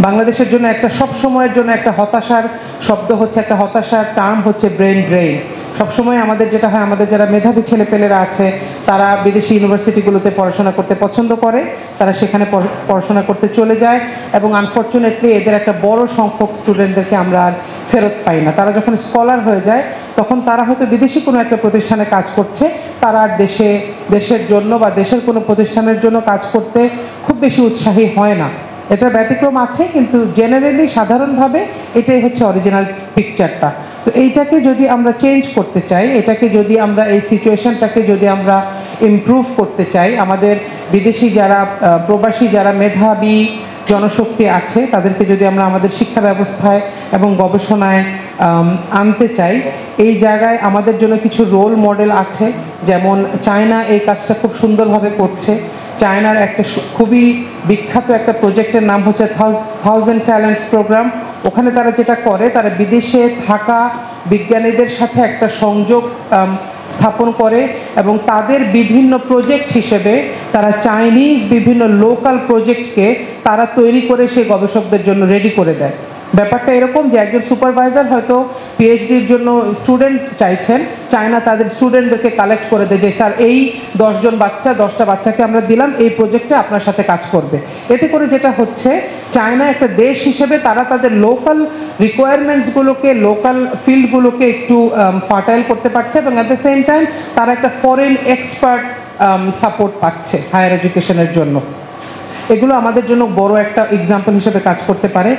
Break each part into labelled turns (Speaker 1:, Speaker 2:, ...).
Speaker 1: বাংলাদেশের জন্য একটা সব সময়ের জন্য একটা হতাশার শব্দ হচ্ছে, একটা হতাশার টার্ম হচ্ছে ব্রেন ড্রেন। সবসময় আমাদের যেটা হয়, আমাদের যারা মেধাবী ছেলেপেলেরা আছে তারা বিদেশি ইউনিভার্সিটিগুলোতে পড়াশোনা করতে পছন্দ করে, তারা সেখানে পড়াশোনা করতে চলে যায়, এবং আনফর্চুনেটলি এদের একটা বড় সংখ্যক স্টুডেন্টদেরকে আমরা আর ফেরত পাই না। তারা যখন স্কলার হয়ে যায় তখন তারা হয়তো বিদেশি কোনো একটা প্রতিষ্ঠানে কাজ করছে, তারা আর দেশের জন্য বা দেশের কোনো প্রতিষ্ঠানের জন্য কাজ করতে খুব বেশি উৎসাহী হয় না। এটা ব্যতিক্রম আছে, কিন্তু জেনারেলি সাধারণভাবে এটাই হচ্ছে অরিজিনাল পিকচারটা। তো এইটাকে যদি আমরা চেঞ্জ করতে চাই, এটাকে যদি আমরা এই সিচুয়েশনটাকে যদি আমরা ইমপ্রুভ করতে চাই, আমাদের বিদেশি যারা প্রবাসী যারা মেধাবী জনশক্তি আছে তাদেরকে যদি আমরা আমাদের শিক্ষা ব্যবস্থায় এবং গবেষণায় আনতে চাই, এই জায়গায় আমাদের জন্য কিছু রোল মডেল আছে। যেমন চায়না এই কাজটা খুব সুন্দরভাবে করছে। চায়নার একটা খুবই বিখ্যাত একটা প্রজেক্টের নাম হচ্ছে 1000 ট্যালেন্টস প্রোগ্রাম। ওখানে তারা যেটা করে, তারা বিদেশে থাকা বিজ্ঞানীদের সাথে একটা সংযোগ স্থাপন করে এবং তাদের বিভিন্ন প্রজেক্ট হিসেবে তারা চাইনিজ বিভিন্ন লোকাল প্রজেক্টকে তারা তৈরি করে সেই গবেষকদের জন্য রেডি করে দেয়। ব্যাপারটা এরকম যে একজন সুপারভাইজার হয়তো পিএইচডির জন্য স্টুডেন্ট চাইছেন, চায়না তাদের স্টুডেন্টদেরকে কালেক্ট করে দেয় যে স্যার এই 10টা বাচ্চাকে আমরা দিলাম, এই প্রজেক্টে আপনার সাথে কাজ করবে। এতে করে যেটা হচ্ছে, চায়না একটা দেশ হিসেবে তারা তাদের লোকাল রিকোয়ারমেন্টসগুলোকে, লোকাল ফিল্ডগুলোকে একটু ফার্টাইল করতে পারছে, এবং অ্যাট দ্য সেম টাইম তারা একটা ফরেন এক্সপার্ট সাপোর্ট পাচ্ছে হায়ার এডুকেশনের জন্য। এগুলো আমাদের জন্য বড় একটা এক্সাম্পল হিসেবে কাজ করতে পারে।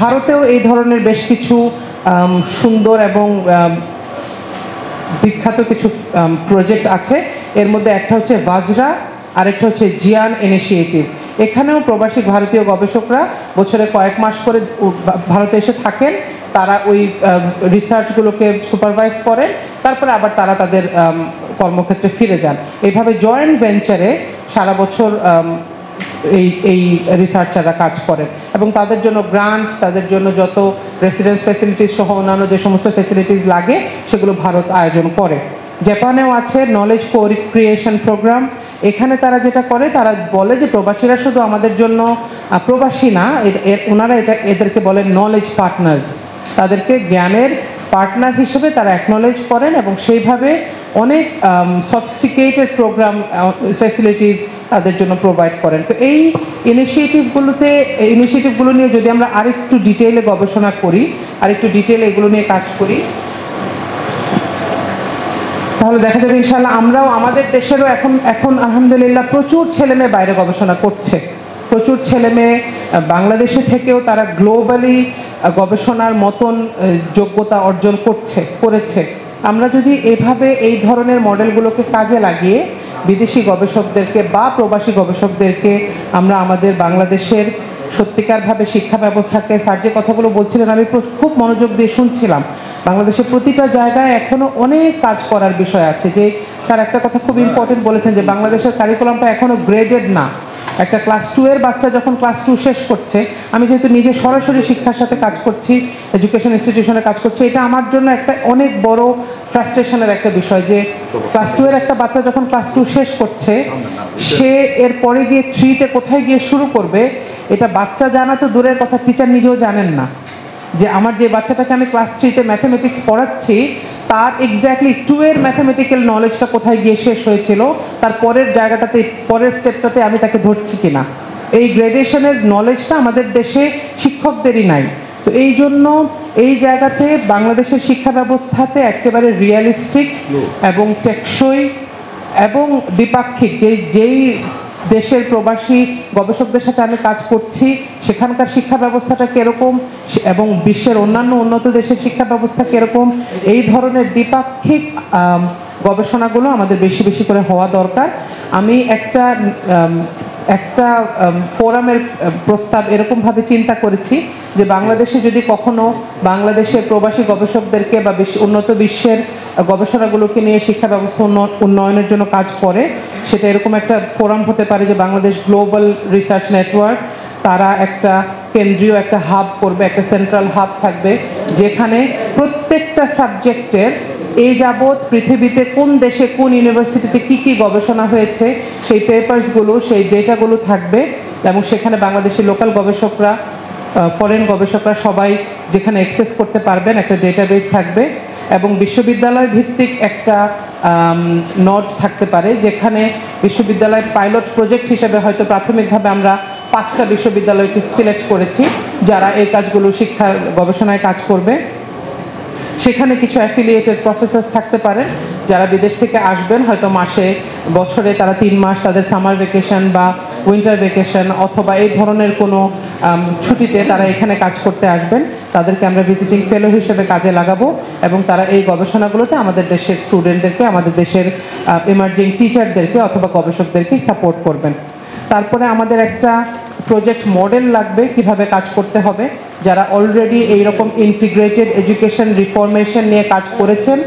Speaker 1: ভারতেও এই ধরনের বেশ কিছু সুন্দর এবং বিখ্যাত কিছু প্রজেক্ট আছে। এর মধ্যে একটা হচ্ছে ভাজরা, আরেকটা হচ্ছে জিয়ান ইনিশিয়েটিভ। এখানেও প্রবাসী ভারতীয় গবেষকরা বছরে কয়েক মাস করে ভারতে এসে থাকেন, তারা ওই রিসার্চগুলোকে সুপারভাইজ করেন, তারপরে আবার তারা তাদের কর্মক্ষেত্রে ফিরে যান। এইভাবে জয়েন্ট ভেঞ্চারে সারা বছর এই রিসার্চাররা কাজ করেন, এবং তাদের জন্য গ্রান্ট, তাদের জন্য যত রেসিডেন্স ফ্যাসিলিটিস সহ অন্যান্য যে সমস্ত ফ্যাসিলিটিস লাগে সেগুলো ভারত আয়োজন করে। জাপানেও আছে নলেজ ক্রিয়েশন প্রোগ্রাম। এখানে তারা যেটা করে, তারা বলে যে প্রবাসীরা শুধু আমাদের জন্য প্রবাসী না, ওনারা এদেরকে বলে নলেজ পার্টনার্স। তাদেরকে জ্ঞানের পার্টনার হিসেবে তারা অ্যাকনলেজ করেন, এবং সেইভাবে অনেক সফিস্টিকেটেড প্রোগ্রাম ফ্যাসিলিটিস তাদের জন্য প্রোভাইড করেন। তো এই ইনিশিয়েটিভগুলো নিয়ে যদি আমরা আরেকটু ডিটেইলে গবেষণা করি, আরেকটু ডিটেইলে এগুলো নিয়ে কাজ করি, তাহলে দেখা যাবে ইনশাআল্লাহ আমরাও, আমাদের দেশেরও এখন আলহামদুলিল্লাহ প্রচুর ছেলেমেয়ে বাইরে গবেষণা করছে। প্রচুর ছেলেমেয়ে বাংলাদেশে থেকেও তারা গ্লোবালি গবেষণার মতন যোগ্যতা অর্জন করেছে। আমরা যদি এভাবে এই ধরনের মডেলগুলোকে কাজে লাগিয়ে বিদেশি গবেষকদেরকে বা প্রবাসী গবেষকদেরকে আমরা আমাদের বাংলাদেশের সত্যিকারভাবে শিক্ষা ব্যবস্থাকে, স্যার যে কথাগুলো বলছিলেন আমি খুব মনোযোগ দিয়ে শুনছিলাম, বাংলাদেশের প্রতিটা জায়গায় এখনও অনেক কাজ করার বিষয় আছে। যে স্যার একটা কথা খুব ইম্পর্টেন্ট বলেছেন যে বাংলাদেশের কারিকুলামটা এখনও গ্রেডেড না। একটা ক্লাস 2 এর বাচ্চা যখন ক্লাস 2 শেষ করছে, আমি যেহেতু নিজে সরাসরি শিক্ষার সাথে কাজ করছি, এডুকেশন ইনস্টিটিউশনে কাজ করছি, এটা আমার জন্য একটা অনেক বড় ফ্রাস্ট্রেশনের একটা বিষয় যে ক্লাস 2 এর একটা বাচ্চা যখন ক্লাস 2 শেষ করছে, সে এর পরে গিয়ে 3তে কোথায় গিয়ে শুরু করবে এটা বাচ্চা জানা তো দূরের কথা, টিচার নিজেও জানেন না যে আমার যে বাচ্চাটাকে আমি ক্লাস 3তে ম্যাথামেটিক্স পড়াচ্ছি তার এক্স্যাক্টলি 2 এর ম্যাথামেটিক্যাল নলেজটা কোথায় গিয়ে শেষ হয়েছিল, তার পরের জায়গাটাতে, পরের স্টেপটাতে আমি তাকে ধরছি কিনা। এই গ্রেডেশনের নলেজটা আমাদের দেশে শিক্ষকদেরই নাই। তো এই জন্য এই জায়গাতে বাংলাদেশের শিক্ষা ব্যবস্থাতে একেবারে রিয়েলিস্টিক এবং টেকসই এবং দ্বিপাক্ষিক যেই দেশের প্রবাসী গবেষকদের সাথে আমি কাজ করছি সেখানকার শিক্ষা ব্যবস্থাটা কীরকম এবং বিশ্বের অন্যান্য উন্নত দেশের শিক্ষা ব্যবস্থা কীরকম, এই ধরনের দ্বিপাক্ষিক গবেষণাগুলো আমাদের বেশি বেশি করে হওয়া দরকার। আমি একটা ফোরামের প্রস্তাব এরকমভাবে চিন্তা করেছি যে বাংলাদেশে যদি কখনো বাংলাদেশের প্রবাসী গবেষকদেরকে বা উন্নত বিশ্বের গবেষণাগুলোকে নিয়ে শিক্ষা ব্যবস্থা উন্নয়নের জন্য কাজ করে, সেটা এরকম একটা ফোরাম হতে পারে যে বাংলাদেশ গ্লোবাল রিসার্চ নেটওয়ার্ক, তারা একটা কেন্দ্রীয় একটা হাব করবে, একটা সেন্ট্রাল হাব থাকবে যেখানে প্রত্যেকটা সাবজেক্টের এই যাবৎ পৃথিবীতে কোন দেশে কোন ইউনিভার্সিটিতে কি কি গবেষণা হয়েছে সেই পেপারসগুলো, সেই ডেটাগুলো থাকবে, এবং সেখানে বাংলাদেশের লোকাল গবেষকরা ফরেন গবেষকরা সবাই যেখানে অ্যাক্সেস করতে পারবেন, একটা ডেটাবেস থাকবে এবং বিশ্ববিদ্যালয় ভিত্তিক একটা নড থাকতে পারে, যেখানে বিশ্ববিদ্যালয় পাইলট প্রজেক্ট হিসেবে হয়তো প্রাথমিকভাবে আমরা 5টা বিশ্ববিদ্যালয়কে সিলেক্ট করেছি যারা এই কাজগুলো শিক্ষার গবেষণায় কাজ করবে। সেখানে কিছু অ্যাফিলিয়েটেড প্রফেসর থাকতে পারে যারা বিদেশ থেকে আসবেন, হয়তো বছরে তারা 3 মাস তাদের সামার ভ্যাকেশন বা উইন্টার ভ্যাকেশন অথবা এই ধরনের কোনো ছুটিতে তারা এখানে কাজ করতে আসবেন। তাদেরকে আমরা ভিজিটিং ফেলো হিসেবে কাজে লাগাবো এবং তারা এই গবেষণাগুলোতে আমাদের দেশের স্টুডেন্টদেরকে, আমাদের দেশের এমার্জিং টিচারদেরকে অথবা গবেষকদেরকে সাপোর্ট করবেন। তারপরে আমাদের একটা প্রজেক্ট মডেল লাগবে কিভাবে কাজ করতে হবে। যারা অলরেডি এইরকম ইন্টিগ্রেটেড এডুকেশন রিফরমেশন নিয়ে কাজ করেছেন,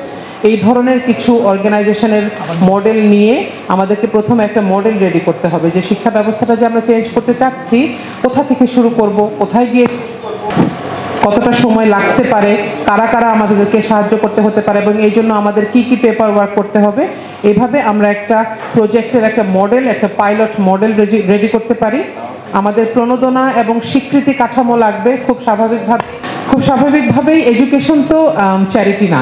Speaker 1: এই ধরনের কিছু অর্গানাইজেশনের মডেল নিয়ে আমাদেরকে প্রথমে একটা মডেল রেডি করতে হবে যে শিক্ষা ব্যবস্থাটা যে আমরা চেঞ্জ করতে চাচ্ছি, কোথা থেকে শুরু করব, কোথায় গিয়ে কতটা সময় লাগতে পারে, কারা কারা আমাদেরকে সাহায্য করতে হতে পারে এবং এই জন্য আমাদের কি কি পেপার ওয়ার্ক করতে হবে। এইভাবে আমরা একটা প্রজেক্টের একটা মডেল, একটা পাইলট মডেল রেডি করতে পারি। আমাদের প্রণোদনা এবং স্বীকৃতি কাঠামো লাগবে। খুব স্বাভাবিকভাবেই এডুকেশন তো চ্যারিটি না,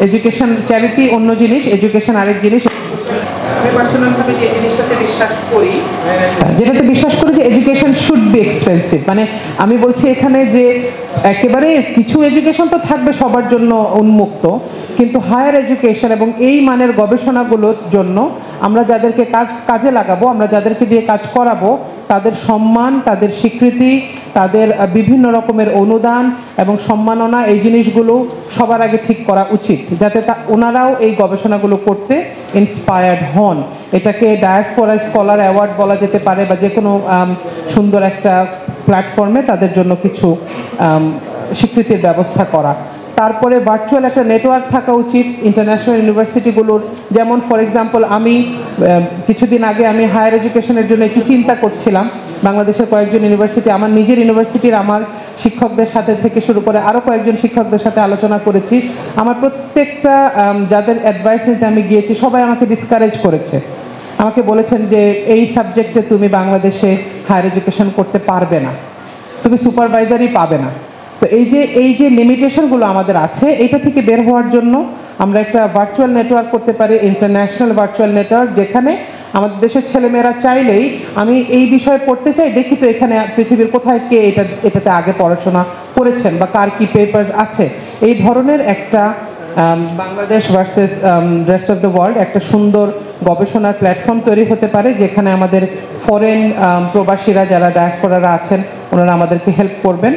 Speaker 1: এডুকেশন চ্যারিটি অন্য জিনিস, এডুকেশন আরেক জিনিস। আমি পার্সোনালভাবে যে জিনিসটাতে বিশ্বাস করি, যেটাতে বিশ্বাস করি যে এডুকেশন শুড বি এক্সপেন্সিভ। মানে আমি বলছি এখানে যে একেবারে কিছু এডুকেশন তো থাকবে সবার জন্য উন্মুক্ত, কিন্তু হায়ার এডুকেশন এবং এই মানের গবেষণাগুলোর জন্য আমরা যাদেরকে কাজে লাগাবো, আমরা যাদেরকে দিয়ে কাজ করাবো, তাদের সম্মান, তাদের স্বীকৃতি, তাদের বিভিন্ন রকমের অনুদান এবং সম্মাননা, এই জিনিসগুলো সবার আগে ঠিক করা উচিত, যাতে ওনারাও এই গবেষণাগুলো করতে ইন্সপায়ার্ড হন। এটাকে ডায়াসপোরা স্কলার অ্যাওয়ার্ড বলা যেতে পারে বা যে কোনো সুন্দর একটা প্ল্যাটফর্মে তাদের জন্য কিছু স্বীকৃতির ব্যবস্থা করা। তারপরে ভার্চুয়াল একটা নেটওয়ার্ক থাকা উচিত ইন্টারন্যাশনাল ইউনিভার্সিটিগুলোর। যেমন ফর এক্সাম্পল আমি কিছুদিন আগে আমি হায়ার এডুকেশনের জন্য একটু চিন্তা করছিলাম। বাংলাদেশের কয়েকজন ইউনিভার্সিটি, আমার নিজের ইউনিভার্সিটির আমার শিক্ষকদের সাথে থেকে শুরু করে আরও কয়েকজন শিক্ষকদের সাথে আলোচনা করেছি। আমার প্রত্যেকটা যাদের অ্যাডভাইস নিতে আমি গিয়েছি সবাই আমাকে ডিসকারেজ করেছে, আমাকে বলেছেন যে এই সাবজেক্টে তুমি বাংলাদেশে হায়ার এডুকেশন করতে পারবে না, তুমি সুপারভাইজারই পাবে না। তো এই যে লিমিটেশনগুলো আমাদের আছে, এটা থেকে বের হওয়ার জন্য আমরা একটা ভার্চুয়াল নেটওয়ার্ক করতে পারি, ইন্টারন্যাশনাল ভার্চুয়াল নেটওয়ার্ক, যেখানে আমাদের দেশের ছেলেমেয়েরা চাইলেই আমি এই বিষয়ে পড়তে চাই, দেখি তো এখানে পৃথিবীর কোথায় কে এটাতে আগে পড়াশোনা করেছেন বা কার কি পেপারস আছে, এই ধরনের একটা Bangladesh versus rest of the world একটা সুন্দর গবেষণার প্ল্যাটফর্ম তৈরি হতে পারে, যেখানে আমাদের ফরেন প্রবাসীরা যারা ডায়াসপোরারা আছেন ওনারা আমাদেরকে হেল্প করবেন।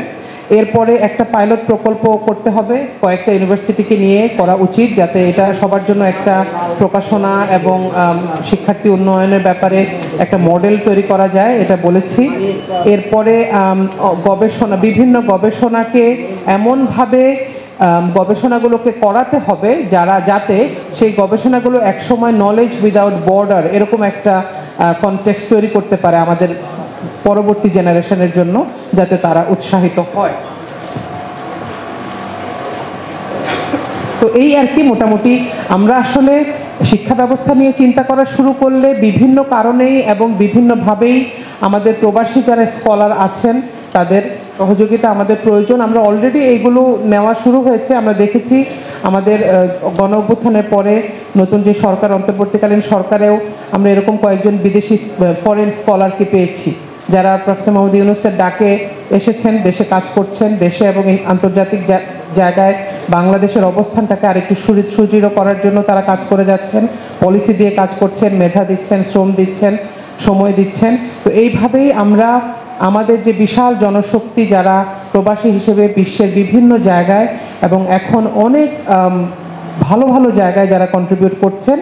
Speaker 1: এরপরে একটা পাইলট প্রকল্প করতে হবে, কয়েকটা ইউনিভার্সিটিকে নিয়ে করা উচিত, যাতে এটা সবার জন্য একটা প্রকাশনা এবং শিক্ষার্থী উন্নয়নের ব্যাপারে একটা মডেল তৈরি করা যায়, এটা বলেছি। এরপরে গবেষণা, বিভিন্ন গবেষণাকে এমনভাবে গবেষণাগুলোকে করাতে হবে যাতে সেই গবেষণাগুলো একসময় নলেজ উইদাউট বর্ডার এরকম একটা কনটেক্সট তৈরি করতে পারে আমাদের পরবর্তী জেনারেশনের জন্য, যাতে তারা উৎসাহিত হয়। তো এই আর কি মোটামুটি আমরা আসলে শিক্ষা ব্যবস্থা নিয়ে চিন্তা করা শুরু করলে বিভিন্ন কারণেই এবং বিভিন্নভাবেই আমাদের প্রবাসী যারা স্কলার আছেন তাদের সহযোগিতা আমাদের প্রয়োজন। আমরা অলরেডি এইগুলো নেওয়া শুরু হয়েছে। আমরা দেখেছি আমাদের গণ অভ্যুত্থানের পরে নতুন যে সরকার, অন্তর্বর্তীকালীন সরকারেও আমরা এরকম কয়েকজন বিদেশি ফরেন স্কলারকে পেয়েছি যারা প্রফেসর মোহাম্মদ ইউনূসের ডাকে এসেছেন, দেশে কাজ করছেন, দেশে এবং আন্তর্জাতিক জায়গায় বাংলাদেশের অবস্থানটাকে আরেকটু সুদৃঢ় করার জন্য তারা কাজ করে যাচ্ছেন, পলিসি দিয়ে কাজ করছেন, মেধা দিচ্ছেন, শ্রম দিচ্ছেন, সময় দিচ্ছেন। তো এইভাবেই আমরা আমাদের যে বিশাল জনশক্তি যারা প্রবাসী হিসেবে বিশ্বের বিভিন্ন জায়গায় এবং এখন অনেক ভালো ভালো জায়গায় যারা কন্ট্রিবিউট করছেন,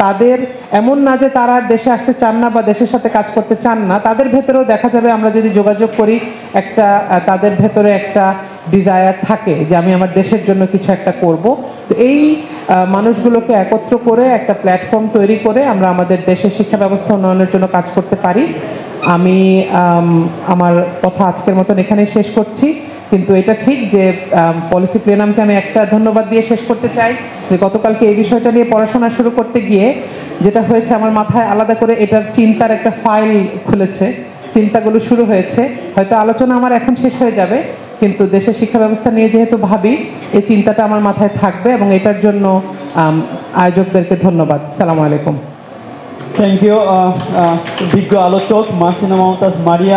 Speaker 1: তাদের এমন না যে তারা দেশে আসতে চান না বা দেশের সাথে কাজ করতে চান না, তাদের ভেতরেও দেখা যাবে আমরা যদি যোগাযোগ করি একটা তাদের ভেতরে একটা ডিজায়ার থাকে যে আমি আমার দেশের জন্য কিছু একটা করব। তো এই মানুষগুলোকে একত্র করে একটা প্ল্যাটফর্ম তৈরি করে আমরা আমাদের দেশের শিক্ষা ব্যবস্থা উন্নয়নের জন্য কাজ করতে পারি। আমি আমার কথা আজকের মতন এখানেই শেষ করছি, কিন্তু এটা ঠিক যে পলিসি প্লেনামকে আমি একটা ধন্যবাদ দিয়ে শেষ করতে চাই যে গতকালকে এই বিষয়টা নিয়ে পড়াশোনা শুরু করতে গিয়ে যেটা হয়েছে, আমার মাথায় আলাদা করে এটার চিন্তার একটা ফাইল খুলেছে চিন্তাগুলো শুরু হয়েছে। হয়তো আলোচনা আমার এখন শেষ হয়ে যাবে, কিন্তু দেশের শিক্ষা ব্যবস্থা নিয়ে যেহেতু ভাবি, এই চিন্তাটা আমার মাথায় থাকবে এবং এটার জন্য আয়োজকদেরকে ধন্যবাদ। আসসালামু আলাইকুম।
Speaker 2: থ্যাংক ইউ বিজ্ঞ আলোচক মাহসিনা মমতাজ মারিয়া।